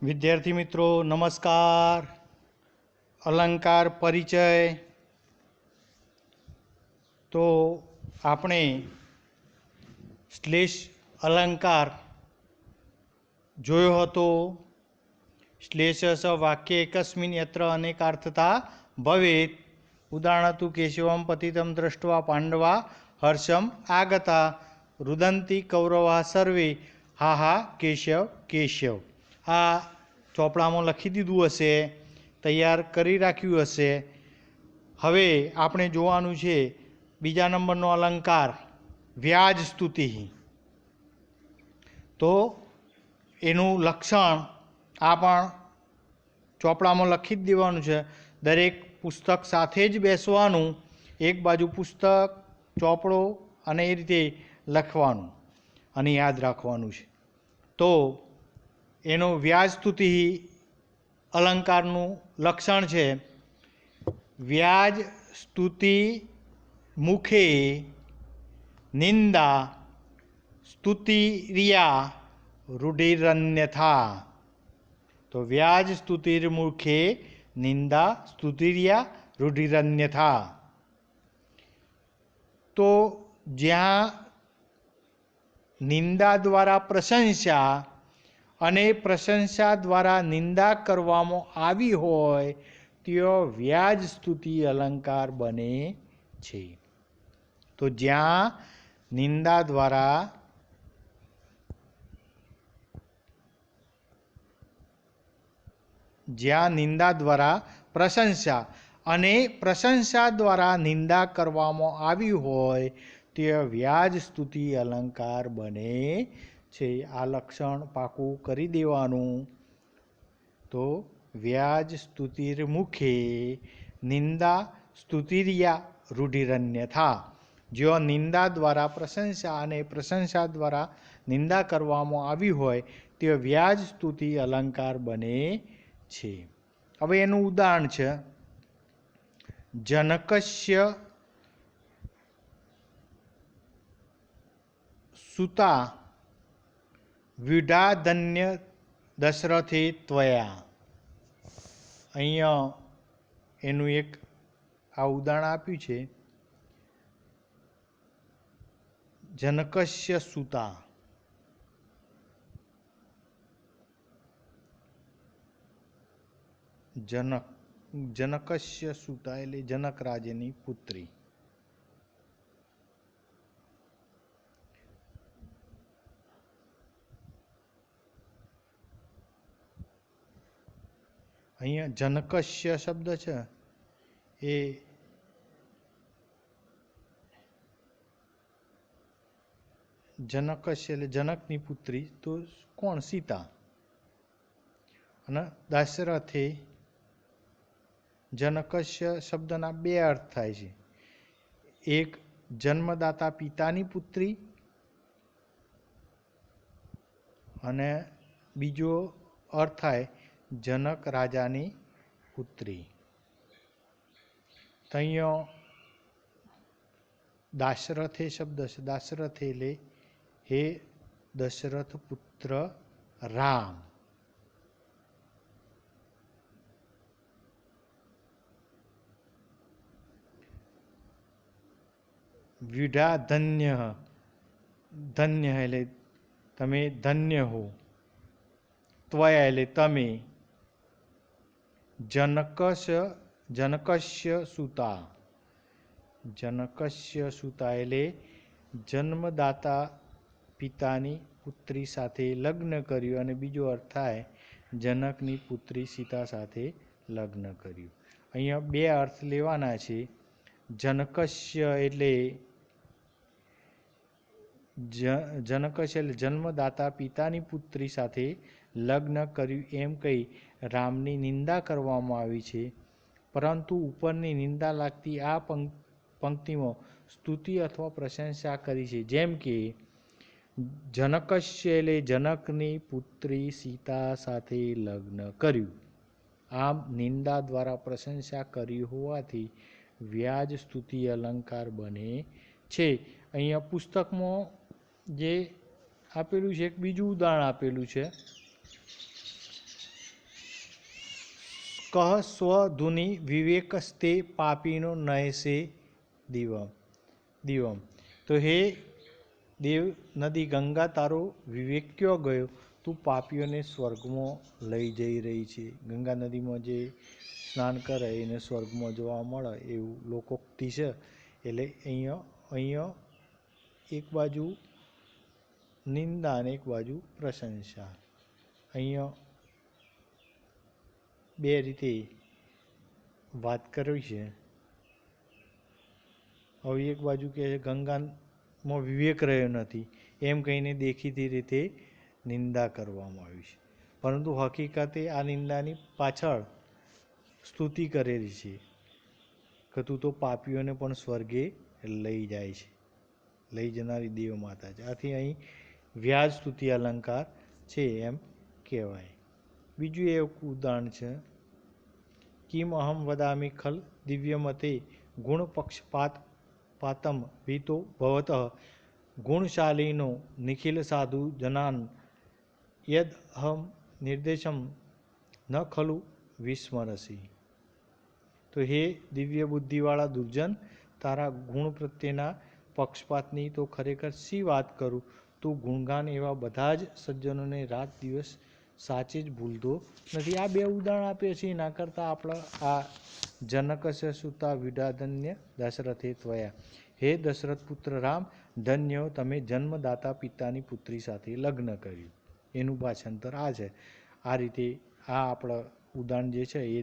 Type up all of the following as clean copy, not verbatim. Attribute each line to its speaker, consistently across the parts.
Speaker 1: विद्यार्थी मित्रों नमस्कार। अलंकार परिचय तो આપણે શ્લેષ अलंकार જોયો હતો। શ્લેષ વાક્ય એકસ્મિન યત્ર અનેકાર્થતા ભવેત। ઉદાહરણ તું કેશવમ પતિતમ દ્રષ્ટવા પાંડવા હર્ષમ આગતા રુદંતી કૌરવા સર્વે હા હા કેશવ કેશવ। આ ચોપડામાં લખી દીધું હશે, તૈયાર કરી રાખ્યું હશે। હવે આપણે જોવાનું છે બીજા નંબરનો અલંકાર વ્યાજ સ્તુતિ। તો એનું લક્ષણ આ પણ ચોપડામાં લખી જ દેવાનું છે। દરેક પુસ્તક સાથે જ બેસવાનું, એક બાજુ પુસ્તક ચોપડો અને એ રીતે લખવાનું અને યાદ રાખવાનું છે। તો એનો વ્યાજ સ્તુતિ અલંકારનું લક્ષણ છે। વ્યાજ સ્તુતિ મુખે નિંદા સ્તુતિર્યા રૂઢિરન્યથા। તો વ્યાજ સ્તુતિર્મુખે નિંદા સ્તુતિર્યા રૂઢિરન્યથા। તો જ્યાં નિંદા દ્વારા પ્રશંસા અને પ્રશંસા દ્વારા નિંદા કરવામાં આવી હોય ત્યાં વ્યાજ સ્તુતિ અલંકાર બને છે। તો જ્યાં નિંદા દ્વારા પ્રશંસા અને પ્રશંસા દ્વારા નિંદા કરવામાં આવી હોય તે વ્યાજ સ્તુતિ અલંકાર બને છે। આ લક્ષણ પાકું કરી દેવાનું। તો વ્યાજ સ્તુતિર્મુખે નિંદા સ્તુતિર્યા રૂઢિરન્યથા। જો નિંદા દ્વારા પ્રશંસા અને પ્રશંસા દ્વારા નિંદા કરવામાં આવી હોય તે વ્યાજ સ્તુતિ અલંકાર બને છે। હવે એનું ઉદાહરણ છે જનકસ્ય સુતા વિડાધન્ય દશરથે ત્વયા। અહીંયા એનું એક આ ઉદાહરણ આપ્યું છે। જનકસ્ય સુતા, જનકસ્ય સુતા એટલે જનક રાજ્યની પુત્રી। અહીંયા જનકસ્ય શબ્દ છે એ જનકસ્ય એટલે જનકની પુત્રી, તો કોણ? સીતા। અને દશરથે, જનકસ્ય શબ્દના બે અર્થ થાય છે। એક જન્મદાતા પિતાની પુત્રી અને બીજો અર્થ થાય જનક રાજાની પુત્રી। તો અહીંયા દાશરથે શબ્દ છે, દાશરથે એટલે હે દશરથ પુત્ર રામ। વિઢા ધન્ય, ધન્ય એટલે તમે ધન્ય હો। ત્વયા એટલે તમે। જનકસ્ય સુતા, જનકસ્ય સુતા એટલે જન્મદાતા પિતાની પુત્રી સાથે લગ્ન કર્યું અને બીજો અર્થ થાય જનકની પુત્રી સીતા સાથે લગ્ન કર્યું। અહીંયા બે અર્થ લેવાના છે। જનકસ્ય એટલે જન્મદાતા પિતાની પુત્રી સાથે લગ્ન કર્યું એમ કહી રામની નિંદા કરવામાં આવી છે। પરંતુ ઉપરની નિંદા લાગતી આ પંક્તિમાં સ્તુતિ અથવા પ્રશંસા કરી છે। જેમ કે જનકસ્ય એટલે જનકની પુત્રી સીતા સાથે લગ્ન કર્યું। આમ નિંદા દ્વારા પ્રશંસા કરી હોવાથી વ્યાજ સ્તુતિ અલંકાર બને છે। અહીંયા પુસ્તકમાં જે આપેલું છે એક બીજું ઉદાહરણ આપેલું છે કહ સ્વધુનિ વિવેકસ્તે પાપીનો નયસે દિવમ દિવમ. તો હે દેવ નદી ગંગા, તારો વિવેક ક્યાં ગયો? તું પાપીઓને સ્વર્ગમાં લઈ જઈ રહી છે. ગંગા નદીમાં જે સ્નાન કરે એને સ્વર્ગમાં જોવા મળે એવું લોકોક્તિ છે. એટલે અહીંયા એક બાજુ નિંદા અને એક બાજુ પ્રશંસા. અહીંયા બે રીતે વાત કરવી છે. હવે એક બાજુ કે ગંગામાં વિવેક રહ્યો નથી એમ કહીને દેખીતી રીતે નિંદા કરવામાં આવી છે, પરંતુ હકીકતે આ નિંદાની પાછળ સ્તુતિ કરેલી છે કે તું તો પાપીઓને પણ સ્વર્ગે લઈ જાય છે, લઈ જનારી દેવ માતા છે. આથી અહીં વ્યાજ સ્તુતિ અલંકાર છે એમ કહેવાય. બીજું એક ઉદાહરણ છે, કિમ અહમ વદામિ ખલ દિવ્યમતે ગુણ પક્ષપાત પાતમ ભીતો ભવતઃ ગુણશાલીનો નિખિલ સાધુ જનાન યદ અહમ નિર્દેશમ ન ખલુ વિસ્મરસી. તો હે દિવ્ય બુદ્ધિવાળા દુર્જન, તારા ગુણ પ્રત્યેના પક્ષપાતની તો ખરેખર શી વાત કરું. તું ગુણગાન એવા બધા જ સજ્જનોને રાત દિવસ સાચે જ ભૂલતો નથી. આ બે ઉદાહરણ આપે છે. એના કરતાં આપણે આ જનકસ્ય સુતા વિડાધન્ય દશરથે ત્વયા, હે દશરથ પુત્ર રામ, ધન્ય તમે જન્મદાતા પિતાની પુત્રી સાથે લગ્ન કર્યું. એનું ભાષાંતર આ છે. આ રીતે આ આપણા ઉદાહરણ જે છે એ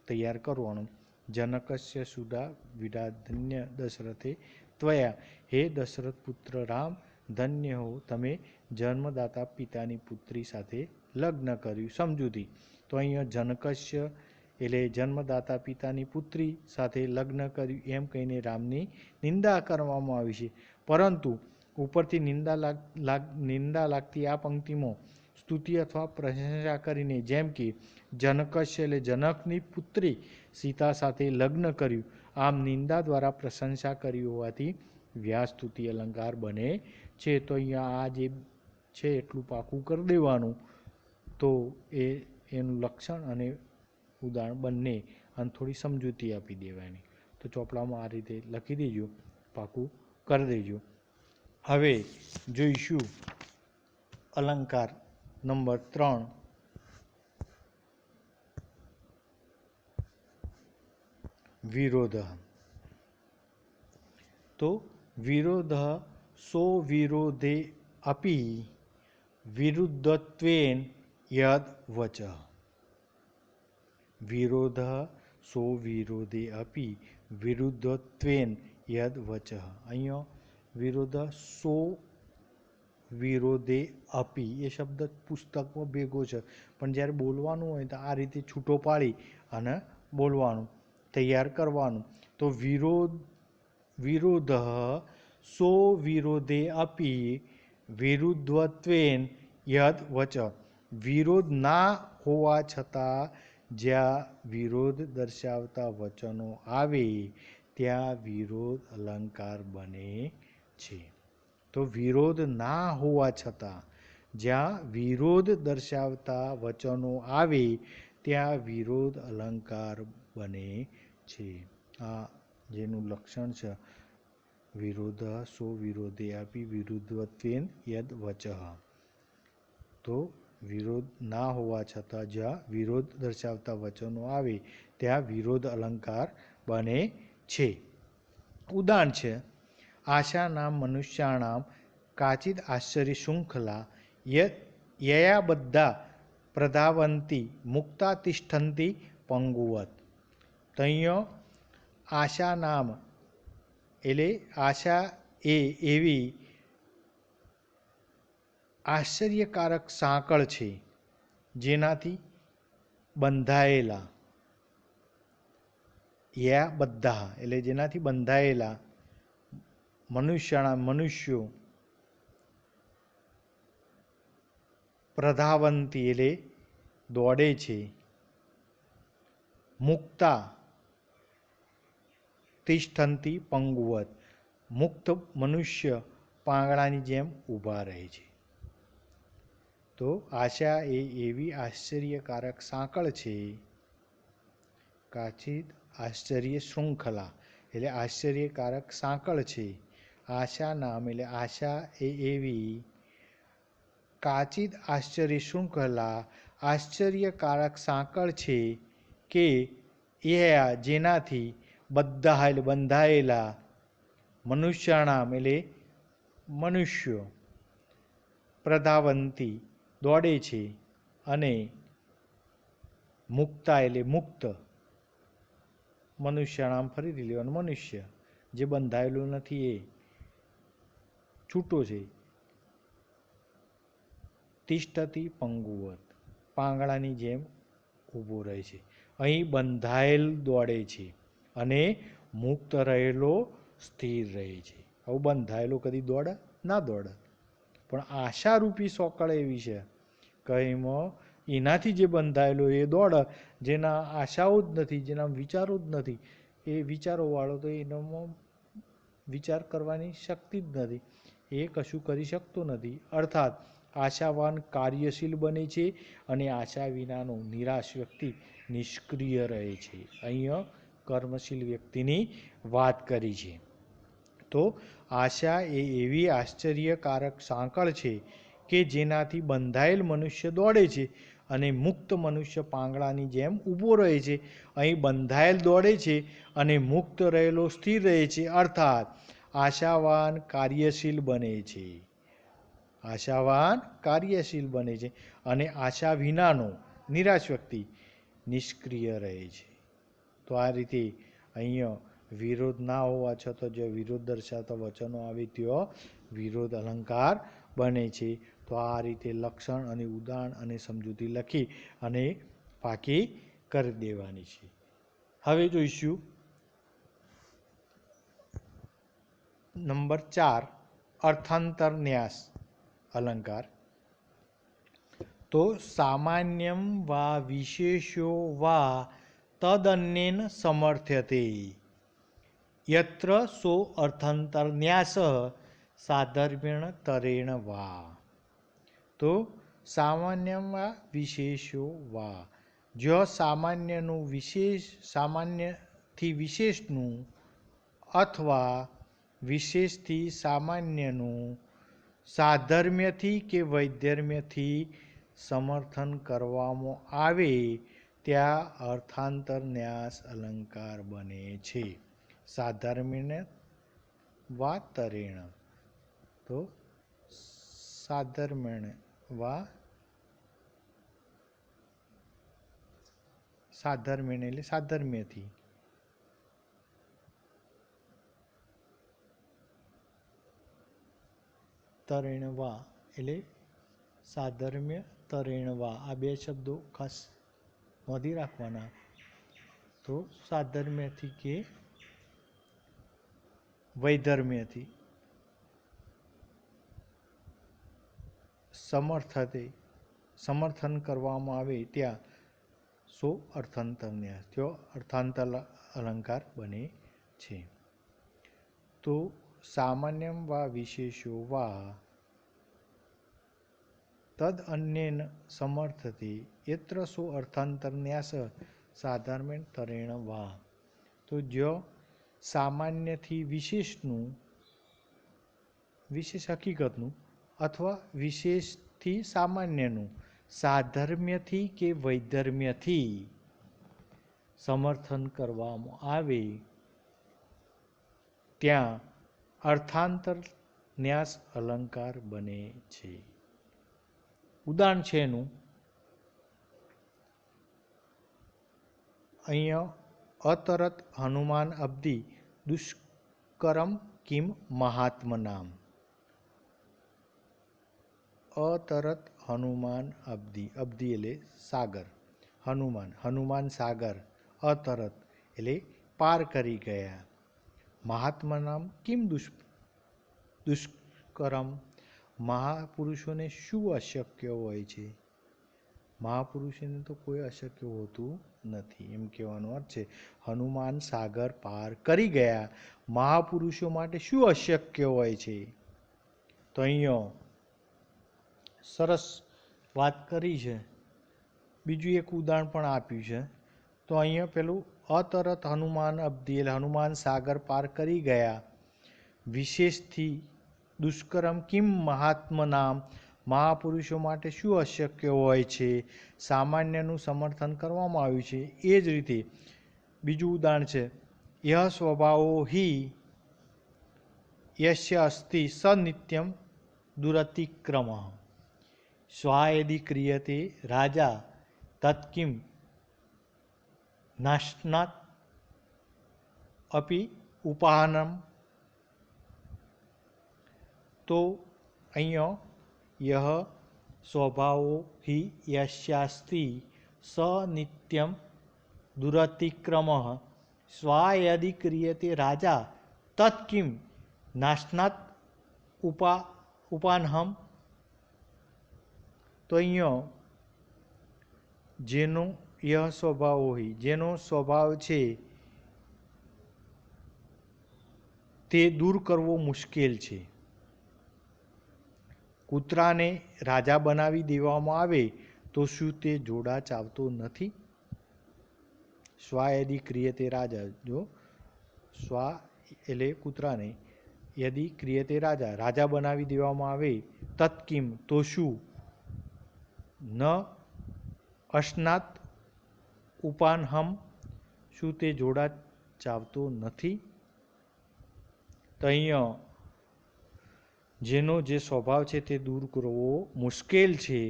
Speaker 1: તૈયાર કરવાનું. જનકસ્ય સુતા વિડાધન્ય દશરથે ત્વયા, હે દશરથ પુત્ર રામ, ધન્ય હો તમે જન્મદાતા પિતાની પુત્રી સાથે લગ્ન કર્યું. સમજૂતી તો અહીંયા જનકસ્ય એટલે જન્મદાતા પિતાની પુત્રી સાથે લગ્ન કર્યું એમ કહીને રામની નિંદા કરવામાં આવી છે. પરંતુ ઉપરથી નિંદા લાગતી આ પંક્તિમાં સ્તુતિ અથવા પ્રશંસા કરીને, જેમ કે જનકસ્ય એટલે જનકની પુત્રી સીતા સાથે લગ્ન કર્યું, આમ નિંદા દ્વારા પ્રશંસા કરી હોવાથી વ્યાસ સ્તુતિ અલંકાર બને છે. તો અહીંયા આ જે છે એટલું પાકું કરી દેવાનું. તો એનું લક્ષણ અને ઉદાહરણ બંને અને થોડી સમજૂતી આપી દેવાની. તો ચોપડામાં આ રીતે લખી દેજો, પાકું કરી દેજો. હવે જોઈશું અલંકાર નંબર 3, વિરોધ. તો વિરોધ સો વિરોધે અપી વિરુદ્ધત્વેન યદ વચ. વિરોધ સો વિરોધે અપી વિરુદ્ધત્વેન યદ વચ. અહીંયા વિરોધ સો વિરોધે અપી એ શબ્દ પુસ્તકમાં ભેગો છે, પણ જ્યારે બોલવાનું હોય તો આ રીતે છૂટો પાડી અને બોલવાનું, તૈયાર કરવાનું. તો વિરોધ સો વિરોધે અપી વિરુદ્ધત્વેન યદ વચ. વિરોધ ના હોવા છતાં જ્યાં વિરોધ દર્શાવતા વચનો આવે ત્યાં વિરોધ અલંકાર બને છે. તો વિરોધ ના હોવા છતાં જ્યાં વિરોધ દર્શાવતા વચનો આવે ત્યાં વિરોધ અલંકાર બને છે. આ જેનું લક્ષણ છે વિરોધ સો વિરોધે આપી વિરુદ્ધત્વેન યદ વચ. તો વિરોધ ના હોવા છતાં જ્યાં વિરોધ દર્શાવતા વચનો આવે ત્યાં વિરોધ અલંકાર બને છે. ઉદાહરણ છે, આશાનામ મનુષ્યાણામ કાચિદ આશ્ચર્ય શૃંખલા યયા બધા પ્રધાવંતી મુક્તા તિષ્ઠંતી પંગુવત. તો અહીંયા આશા નામ એટલે આશા એ એવી આશ્ચર્યકારક સાંકળ છે જેનાથી બંધાયેલા, યા બધા એટલે જેનાથી બંધાયેલા મનુષ્યો પ્રધાવંતી એટલે દોડે છે, મુક્તા તિષ્ઠંતી પંગુવત મુક્ત મનુષ્ય પાંગડાની જેમ ઊભા રહે છે. તો આશા એ એવી આશ્ચર્યકારક સાંકળ છે કાચિદ આશ્ચર્ય શૃંખલા એટલે આશ્ચર્યકારક સાંકળ છે. આશા નામ એટલે આશા એ એવી કાચિદ આશ્ચર્ય શૃંખલા આશ્ચર્યકારક સાંકળ છે કે એ જેનાથી બધા એટલે બંધાયેલા મનુષ્યાણામ એટલે મનુષ્યો પ્રધાવંતી દોડે છે અને મુક્તા એટલે મુક્ત મનુષ્યાણામ ફરીથી લેવાનું મનુષ્ય જે બંધાયેલું નથી એ છૂટો છે. તિષ્ઠતી પંગુવત પાંગડાની જેમ ઊભો રહે છે. અહીં બંધાયેલ દોડે છે અને મુક્ત રહેલો સ્થિર રહે છે. આવું બંધાયેલો કદી દોડે ના દોડે, પણ આશારૂપી સોકળ એવી છે કે એમાં એનાથી જે બંધાયેલો એ દોડે જેના આશાઓ જ નથી, જેના વિચારો જ નથી. એ વિચારોવાળો તો એનામાં વિચાર કરવાની શક્તિ જ નથી, એ કશું કરી શકતો નથી. અર્થાત આશાવાન કાર્યશીલ બને છે અને આશા વિનાનો નિરાશ વ્યક્તિ નિષ્ક્રિય રહે છે. અહીંયા કર્મશીલ વ્યક્તિની વાત કરી છે. તો આશા એ એવી આશ્ચર્યકારક સાંકળ છે કે જેનાથી બંધાયેલ મનુષ્ય દોડે છે અને મુક્ત મનુષ્ય પાંગડાની જેમ ઊભો રહે છે. અહીં બંધાયેલ દોડે છે અને મુક્ત રહેલો સ્થિર રહે છે. અર્થાત આશાવાન કાર્યશીલ બને છે. આશાવાન કાર્યશીલ બને છે અને આશા વિનાનો નિરાશ વ્યક્તિ નિષ્ક્રિય રહે છે. તો આ રીતે અહીંયા વિરોધ ના હોવા છતાં જો વિરોધ દર્શાવતા વચનો આવે ત્યાં વિરોધ અલંકાર બને છે. તો આ રીતે લક્ષણ અને ઉદાહરણ અને સમજૂતી લખી અને પાકી કરી દેવાની છે. હવે જોઈશું નંબર 4 અર્થાંતર ન્યાસ અલંકાર. તો સામાન્યમ વા વિશેષો વા તદન્યેન સમર્થ્યતે યત્ર સો અર્થાંતર ન્યાસ સાધર્મ્યેણ તરેણ વા. તો સામાન્યમ વા વિશેષો વા જો સામાન્યનું વિશેષ સામાન્યથી વિશેષનું અથવા વિશેષથી સામાન્યનું સાધર્મ્યથી કે વૈધર્મ્યથી સમર્થન કરવામાં આવે ત્યાં અર્થાંતર ન્યાસ અલંકાર બને છે. સાધર્મ્યેણ વા તરેણ. તો સાધર્મ્યેણ વા સાધર્મ્યેણ એટલે સાધર્મ્યથી તરેણ વા એટલે સાધર્મ્ય તરેણ વા. આ બે શબ્દો ખાસ નોંધી રાખવાના. તો સાધર્મ્યથી કે વૈધર્મ્યથી સમર્થન કરવામાં આવે ત્યાં સો અર્થાંતર ન્યાસ ત્યાં અર્થાંતર અલંકાર બને છે. તો સામાન્યમ વા વિશેષો વા તદ અન્યેન સમર્થતે યત્ર સો અર્થાંતર ન્યાસ સાધર્મ્યેણ તરેણ વા. તો જો સામાન્યથી વિશેષનું વિશેષ હકીકતનું અથવા વિશેષથી સામાન્યનું સાધર્મ્યથી કે વૈધર્મ્યથી સમર્થન કરવામાં આવે ત્યાં અર્થાંતર ન્યાસ અલંકાર બને છે. ઉદાહરણ છે એનું અહીંયા અતરત હનુમાન અબ્ધિ દુષ્કરમ કિમ મહાત્મનામ. અતરત હનુમાન અબ્ધિ અબ્ધિ એટલે સાગર, હનુમાન સાગર અતરત એટલે પાર કરી ગયા. મહાત્મા નામ કિમ દુષ્કરમ. મહાપુરુષોને શું અશક્ય હોય છે? મહાપુરુષોને તો કોઈ અશક્ય હોતું નથી એમ કહેવાનો અર્થ છે. હનુમાન સાગર પાર કરી ગયા, મહાપુરુષો માટે શું અશક્ય હોય છે? તો અહીંયા સરસ વાત કરી છે. બીજું એક ઉદાહરણ પણ આપ્યું છે. તો અહીંયા પેલું અતરત હનુમાન અબ્દિલ હનુમાન સાગર પાર કરી ગયા. વિશેષથી દુષ્કરમ કિમ મહાત્મનામ મહાપુરુષો માટે શું અશક્ય હોય છે. સામાન્યનું સમર્થન કરવામાં આવ્યું છે. એ જ રીતે બીજું ઉદાહરણ છે, યહ સ્વભાવો હિ યસ્ય અસ્તિ સ નિત્યમ દુરતિક્રમ સ્વાયદિ ક્રિયતે રાજા તત્કિમ નાશનાત અપી ઉપાહનમ. તો અહીંયા યહ સ્વભાવો હિ યસ્યાસ્તિ સ નિત્યમ દુરતિક્રમ સ્વાયદિ ક્રિયતે રાજા તત્કિમ નાશનાત ઉપાનહમ. તો અહીંયા જેનો યહ સ્વભાવ હોય, જેનો સ્વભાવ છે તે દૂર કરવો મુશ્કેલ છે. કૂતરાને રાજા બનાવી દેવામાં આવે તો શું તે જોડા ચાવતો નથી? સ્વાયદિ ક્રિયતે રાજા, જો સ્વા એટલે કૂતરાને, યદિ ક્રિયતે રાજા, રાજા બનાવી દેવામાં આવે, તત્કિમ તો શું, ન અશ્નાત ઉપાનહમ શું તે જોડા ચાવતો નથી? તો અહીંયા જેનો જે સ્વભાવ છે તે દૂર કરવો મુશ્કેલ છે,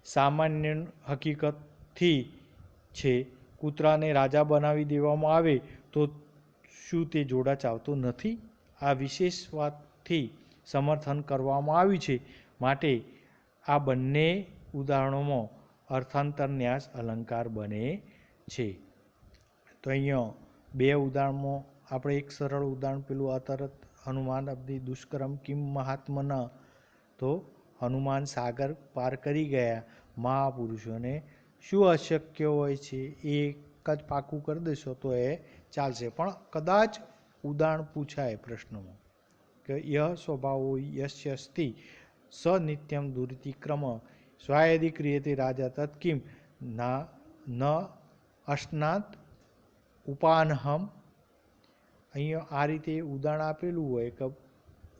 Speaker 1: સામાન્ય હકીકતથી છે. કૂતરાને રાજા બનાવી દેવામાં આવે તો શું તે જોડા ચાવતો નથી? આ વિશેષ વાતથી સમર્થન કરવામાં આવ્યું છે. માટે આ બંને ઉદાહરણોમાં અર્થાંતર ન્યાસ અલંકાર બને છે. તો અહીંયા બે ઉદાહરણમાં આપણે એક સરળ ઉદાહરણ પેલું અતરત હનુમાન અબ્દિ દુષ્કરમ કિમ મહાત્મના, તો હનુમાન સાગર પાર કરી ગયા, મહાપુરુષોને શું અશક્ય હોય છે એ એક જ પાકું કરી દેશો તો એ ચાલશે. પણ કદાચ ઉદાહરણ પૂછાય પ્રશ્નમાં કે યહ સ્વભાવો યસ્ય અસ્તિ સ નિત્યમ દુરતિક્રમ સ્વાયદિ ક્રિયતે રાજા તત્કિમ ના ન અશ્નાત ઉપાનહમ. અહીંયા આ રીતે ઉદાહરણ આપેલું હોય કે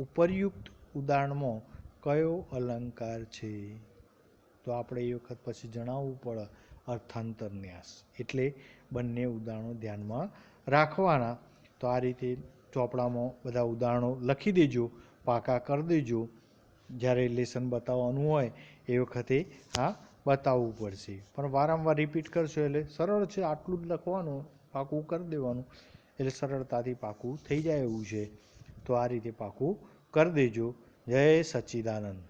Speaker 1: ઉપરયુક્ત ઉદાહરણમાં કયો અલંકાર છે, તો આપણે એ વખત પછી જણાવવું પડે અર્થાંતર ન્યાસ. એટલે બંને ઉદાહરણો ધ્યાનમાં રાખવાના. તો આ રીતે ચોપડામાં બધા ઉદાહરણો લખી દેજો, પાકા કરી દેજો. જ્યારે લેસન બતાવવાનું હોય એ વખતે આ બતાવવું પડશે. પણ વારંવાર રિપીટ કરશો એટલે સરળ છે, આટલું જ લખવાનું, પાકું કરી દેવાનું એટલે સરળતાથી પાકું થઈ જાય એવું છે. તો આ રીતે પાકું કરી દેજો. જય સચ્ચિદાનંદ.